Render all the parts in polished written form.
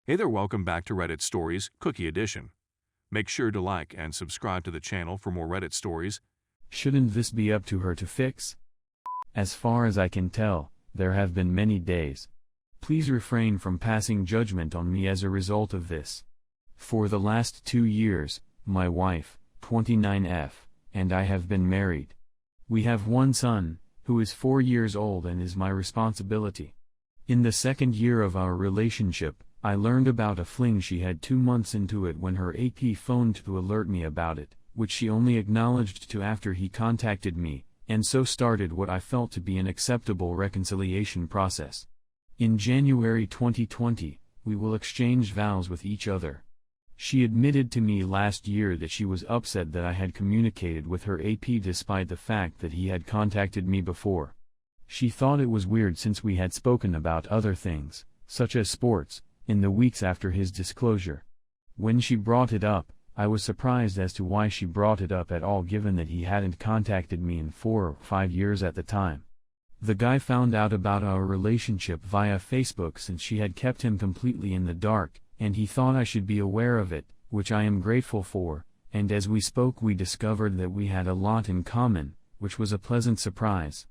Hey there, welcome back to Reddit Stories, Cookie Edition. Make sure to like and subscribe to the channel for more Reddit stories. Shouldn't this be up to her to fix? As far as I can tell, there have been many days. Please refrain from passing judgment on me as a result of this. For the last 2 years, my wife, 29F, and I have been married. We have one son, who is 4 years old and is my responsibility. In the second year of our relationship, I learned about a fling she had 2 months into it when her AP phoned to alert me about it, which she only acknowledged to after he contacted me, and so started what I felt to be an acceptable reconciliation process. In January 2020, we will exchange vows with each other. She admitted to me last year that she was upset that I had communicated with her AP despite the fact that he had contacted me before. She thought it was weird since we had spoken about other things, such as sports, in the weeks after his disclosure. When she brought it up, I was surprised as to why she brought it up at all given that he hadn't contacted me in 4 or 5 years at the time. The guy found out about our relationship via Facebook since she had kept him completely in the dark, and he thought I should be aware of it, which I am grateful for, and as we spoke we discovered that we had a lot in common, which was a pleasant surprise.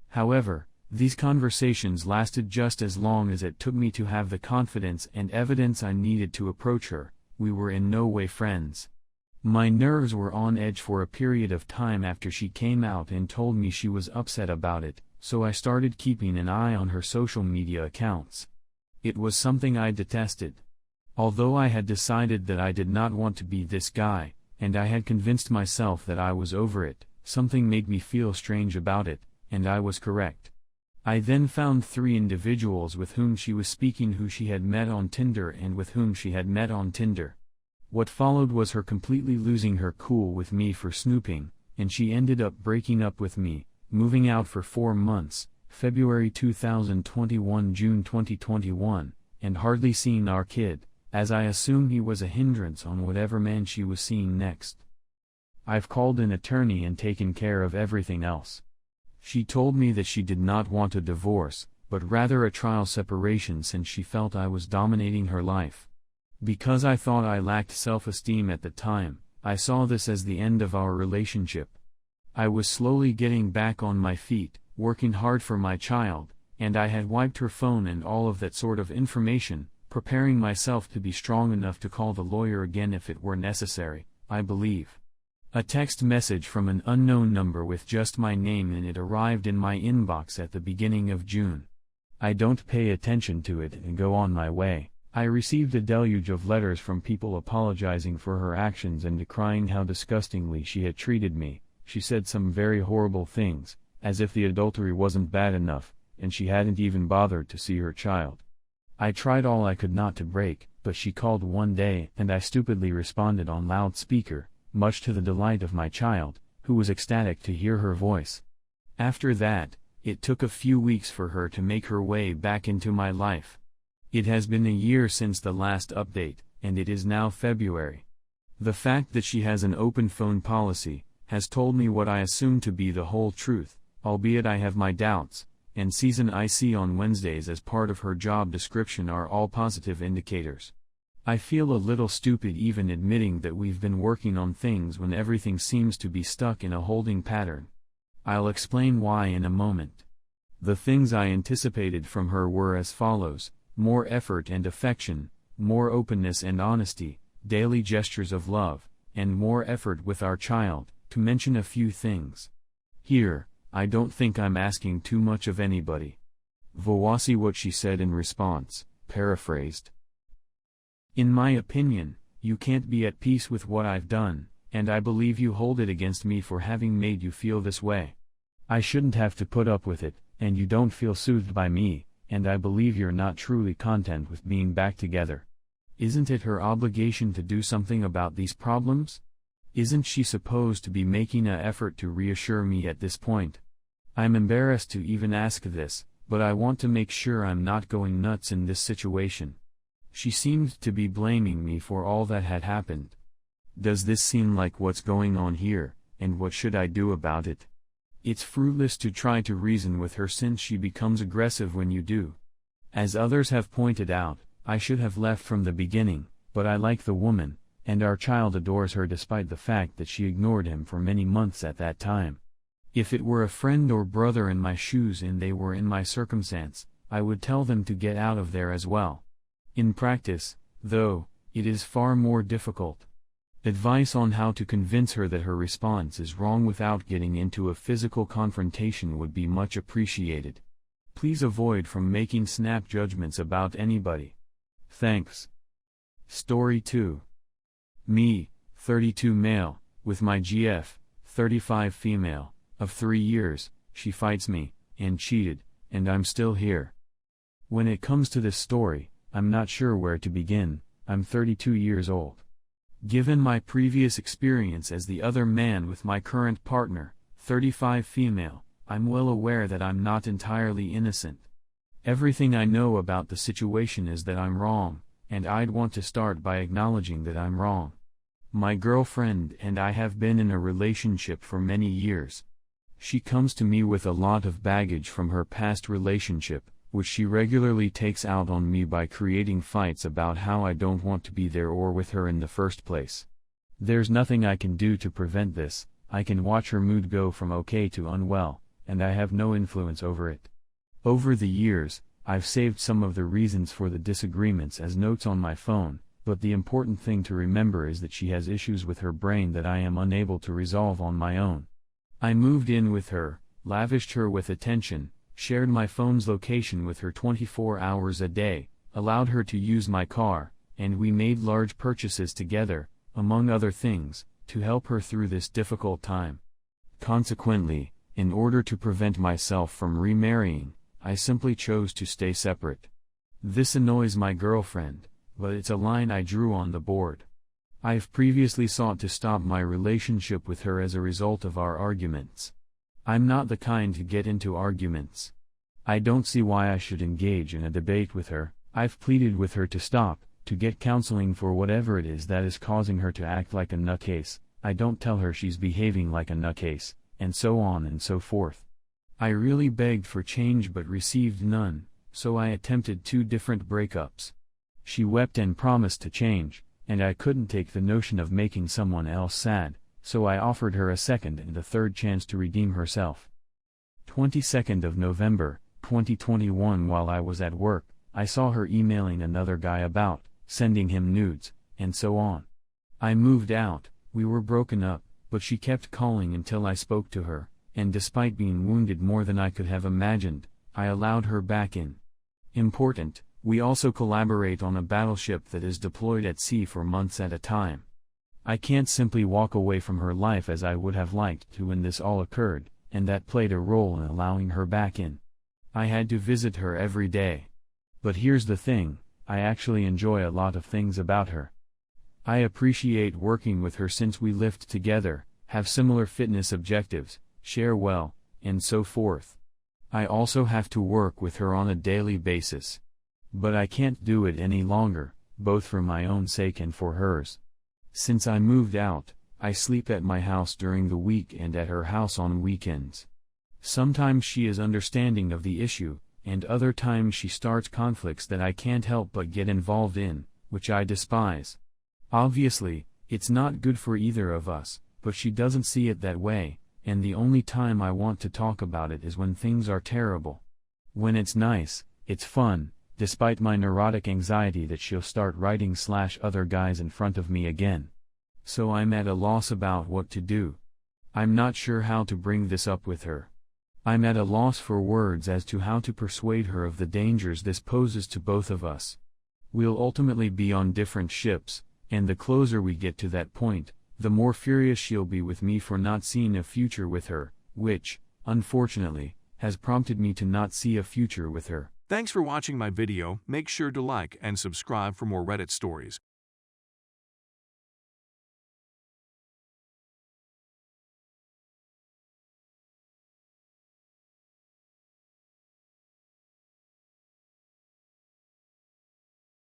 However, these conversations lasted just as long as it took me to have the confidence and evidence I needed to approach her. We were in no way friends. My nerves were on edge for a period of time after she came out and told me she was upset about it, so I started keeping an eye on her social media accounts. It was something I detested. Although I had decided that I did not want to be this guy, and I had convinced myself that I was over it, something made me feel strange about it, and I was correct. I then found 3 individuals with whom she was speaking who she had met on Tinder and with whom she had met on Tinder. What followed was her completely losing her cool with me for snooping, and she ended up breaking up with me, moving out for 4 months, February 2021 June 2021, and hardly seeing our kid, as I assume he was a hindrance on whatever man she was seeing next. I've called an attorney and taken care of everything else. She told me that she did not want a divorce, but rather a trial separation since she felt I was dominating her life. Because I thought I lacked self-esteem at the time, I saw this as the end of our relationship. I was slowly getting back on my feet, working hard for my child, and I had wiped her phone and all of that sort of information, preparing myself to be strong enough to call the lawyer again if it were necessary, I believe. A text message from an unknown number with just my name in it arrived in my inbox at the beginning of June. I don't pay attention to it and go on my way. I received a deluge of letters from people apologizing for her actions and decrying how disgustingly she had treated me. She said some very horrible things, as if the adultery wasn't bad enough, and she hadn't even bothered to see her child. I tried all I could not to break, but she called one day and I stupidly responded on loudspeaker, much to the delight of my child, who was ecstatic to hear her voice. After that, it took a few weeks for her to make her way back into my life. It has been a year since the last update, and it is now February. The fact that she has an open phone policy has told me what I assume to be the whole truth, albeit I have my doubts, and season I see on Wednesdays as part of her job description are all positive indicators. I feel a little stupid even admitting that we've been working on things when everything seems to be stuck in a holding pattern. I'll explain why in a moment. The things I anticipated from her were as follows: more effort and affection, more openness and honesty, daily gestures of love, and more effort with our child, to mention a few things. Here, I don't think I'm asking too much of anybody. Voici what she said in response, paraphrased. In my opinion, you can't be at peace with what I've done, and I believe you hold it against me for having made you feel this way. I shouldn't have to put up with it, and you don't feel soothed by me, and I believe you're not truly content with being back together. Isn't it her obligation to do something about these problems? Isn't she supposed to be making an effort to reassure me at this point? I'm embarrassed to even ask this, but I want to make sure I'm not going nuts in this situation. She seemed to be blaming me for all that had happened. Does this seem like what's going on here, and what should I do about it? It's fruitless to try to reason with her since she becomes aggressive when you do. As others have pointed out, I should have left from the beginning, but I like the woman, and our child adores her despite the fact that she ignored him for many months at that time. If it were a friend or brother in my shoes and they were in my circumstance, I would tell them to get out of there as well. In practice, though, it is far more difficult. Advice on how to convince her that her response is wrong without getting into a physical confrontation would be much appreciated. Please avoid from making snap judgments about anybody. Thanks. Story 2. Me, 32 male, with my GF, 35 female, of 3 years, she fights me, and cheated, and I'm still here. When it comes to this story, I'm not sure where to begin. I'm 32 years old. Given my previous experience as the other man with my current partner, 35 female, I'm well aware that I'm not entirely innocent. Everything I know about the situation is that I'm wrong, and I'd want to start by acknowledging that I'm wrong. My girlfriend and I have been in a relationship for many years. She comes to me with a lot of baggage from her past relationship, which she regularly takes out on me by creating fights about how I don't want to be there or with her in the first place. There's nothing I can do to prevent this. I can watch her mood go from okay to unwell, and I have no influence over it. Over the years, I've saved some of the reasons for the disagreements as notes on my phone, but the important thing to remember is that she has issues with her brain that I am unable to resolve on my own. I moved in with her, lavished her with attention, shared my phone's location with her 24 hours a day, allowed her to use my car, and we made large purchases together, among other things, to help her through this difficult time. Consequently, in order to prevent myself from remarrying, I simply chose to stay separate. This annoys my girlfriend, but it's a line I drew on the board. I've previously sought to stop my relationship with her as a result of our arguments. I'm not the kind to get into arguments. I don't see why I should engage in a debate with her. I've pleaded with her to stop, to get counseling for whatever it is that is causing her to act like a nutcase. I don't tell her she's behaving like a nutcase, and so on and so forth. I really begged for change but received none, so I attempted 2 different breakups. She wept and promised to change, and I couldn't take the notion of making someone else sad, so I offered her a second and a third chance to redeem herself. 22nd of November, 2021. While I was at work, I saw her emailing another guy about sending him nudes, and so on. I moved out, we were broken up, but she kept calling until I spoke to her, and despite being wounded more than I could have imagined, I allowed her back in. Important, we also collaborate on a battleship that is deployed at sea for months at a time. I can't simply walk away from her life as I would have liked to when this all occurred, and that played a role in allowing her back in. I had to visit her every day. But here's the thing, I actually enjoy a lot of things about her. I appreciate working with her since we lived together, have similar fitness objectives, share well, and so forth. I also have to work with her on a daily basis. But I can't do it any longer, both for my own sake and for hers. Since I moved out, I sleep at my house during the week and at her house on weekends. Sometimes she is understanding of the issue, and other times she starts conflicts that I can't help but get involved in, which I despise. Obviously, it's not good for either of us, but she doesn't see it that way, and the only time I want to talk about it is when things are terrible. When it's nice, it's fun, despite my neurotic anxiety that she'll start writing / other guys in front of me again. So I'm at a loss about what to do. I'm not sure how to bring this up with her. I'm at a loss for words as to how to persuade her of the dangers this poses to both of us. We'll ultimately be on different ships, and the closer we get to that point, the more furious she'll be with me for not seeing a future with her, which, unfortunately, has prompted me to not see a future with her. Thanks for watching my video. Make sure to like and subscribe for more Reddit stories.